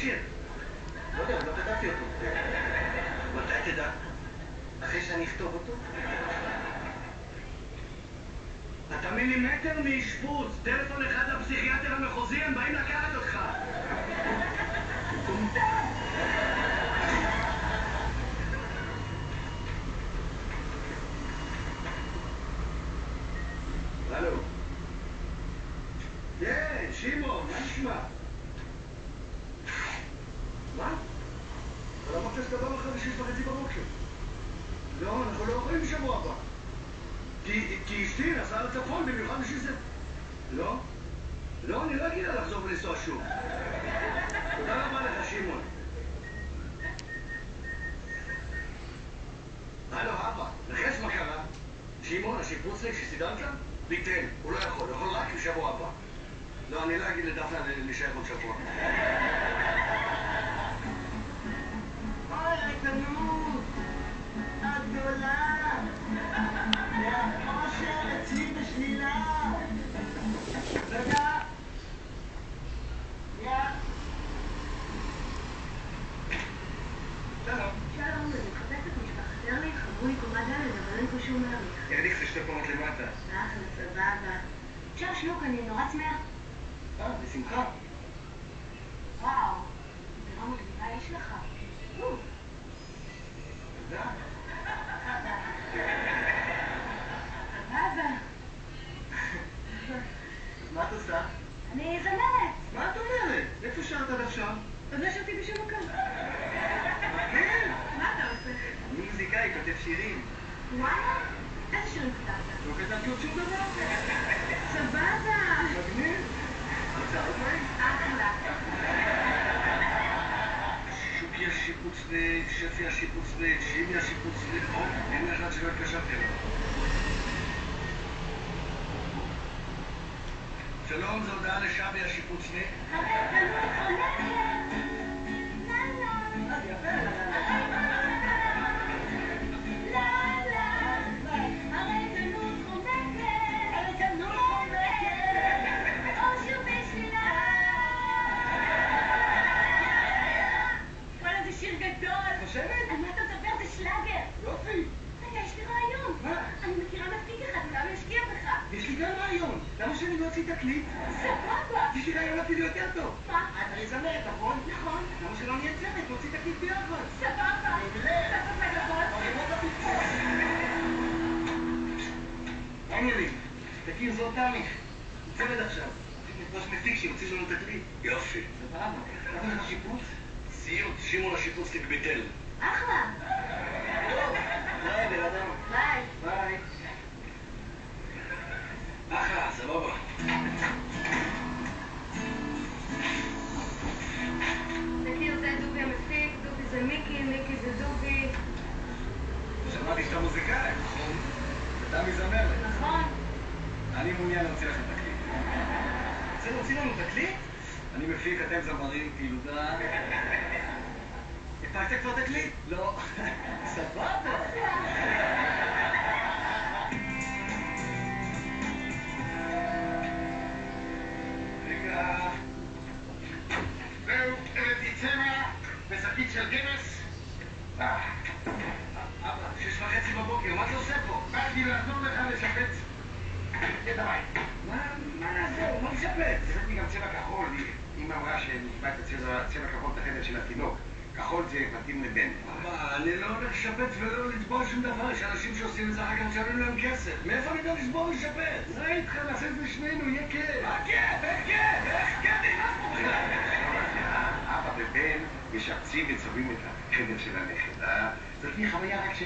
שיר. לא יודע, לא כתבתי אותו. מתי תדע? אחרי שאני אכתוב אותו? אתה מילימטר מאשפוז. טלפון אחד לפסיכיאטר המחוזי, הם באים לקחת אותך. הלו. כן, שמעון, מה נשמע? מה? אבל אמרת שאתה בא מחר ב6:30 בבוקר. לא, אנחנו לא יכולים בשבוע הבא. כי אשתי נסעה לצפון במיוחד בשביל זה. לא? לא, אני לא אגיד לה לחזור ולנסוע שוב. תודה רבה לך, שמעון. הלו, אבא, נחש מה קרה? שמעון, השיפוצניק שסידרת? ביטל, הוא לא יכול, הוא יכול רק בשבוע הבא. לא, אני לא אגיד לדפנה להישאר עוד שבוע. אוי, ריקנות! הגדולה! והאושר אצלי בשלילה! רגע! שלום. שלום, אני מחפשת משפחת ארליך, אמרו לי קומה ד' אבל אין פה שום ארליך. יעדיף זה 2 קומות למטה. אחלה, סבבה. אפשר שלוק, אני נורא שמח. בשמחה. וואו, דירה מגניבה יש לך. תודה. סבבה. אז מה את עושה? אני זמרת. מה את אומרת? איפה שרת עד עכשיו? עוד לא שרתי בשום מקום. כן. מה אתה עושה? אני מוזיקאי, כותב שירים. וואלה? איזה שירים כתבת? לא כתבתי עוד שום דבר. סבבה. מגניב. רוצה עוד מים? אחלה. שוקי השיפוצניק, שפי השיפוצניק, שימי השיפוצניק, אין אחד שלא התקשרתי אליו. שלום, זו הודעה לשבי השיפוצניק. הרקנות חונקת. חושבת? על מה אתה מדבר? זה שלאגר. יופי. רגע, יש לי רעיון. מה? אני מכירה מספיק אחד, אולי הוא ישקיע בך. יש לי גם רעיון. למה שאני לא אוציא תקליט? סבבה. יש לי רעיון אפילו יותר טוב. מה? את הרי זמרת, נכון? נכון. למה שלא נהיה צוות? נוציא תקליט ביחד. סבבה. סבבה גדול. אמילי, תכיר, זאת תמי. צוות עכשיו. נפגש מפיק שיוציא לנו תקליט. יופי. סבבה. אתה לך שיפוץ? סיוט, שמעון השיפוצניק ביטל. אחלה. טוב, ביי, בן אדם. ביי. ביי. אחלה, סבבה. תכיר, זה דובי המפיק, דובי זה מיקי, מיקי זה דובי. שמעתי שאתה מוזיקאי, נכון? ותמי זמרת. נכון. אני מעוניין להוציא לכם תקליט. רוצה להוציא לנו תקליט? אני מפיק, אתם זמרים, פילוגה. הפקת כבר תקליט? לא. סבבה. רגע. זהו, הבאתי צמח ושקית של גמס. אבא, 6:30 בבוקר, מה אתה עושה פה? באתי לעזור לך לשפץ את הבית. מה נעזור? מה לשפץ? הבאתי גם צבע כחול. אמא אמרה שנקבע את הצבע כחול את החדר של התינוק. כחול זה מתאים לבן. אבא, אני לא הולך לשפץ ולא לצבוע שום דבר. יש אנשים שעושים את זה אחר כך משלמים להם כסף. מאיפה אני יודע לצבוע ולשפץ? מה איתך? נעשה את זה שנינו, יהיה כיף. מה כיף? איך כיף? איך כיף נכנס פה בכלל? אבא ובן משפצים וצובעים את החדר של הנכד. זאת לי חוויה רק של...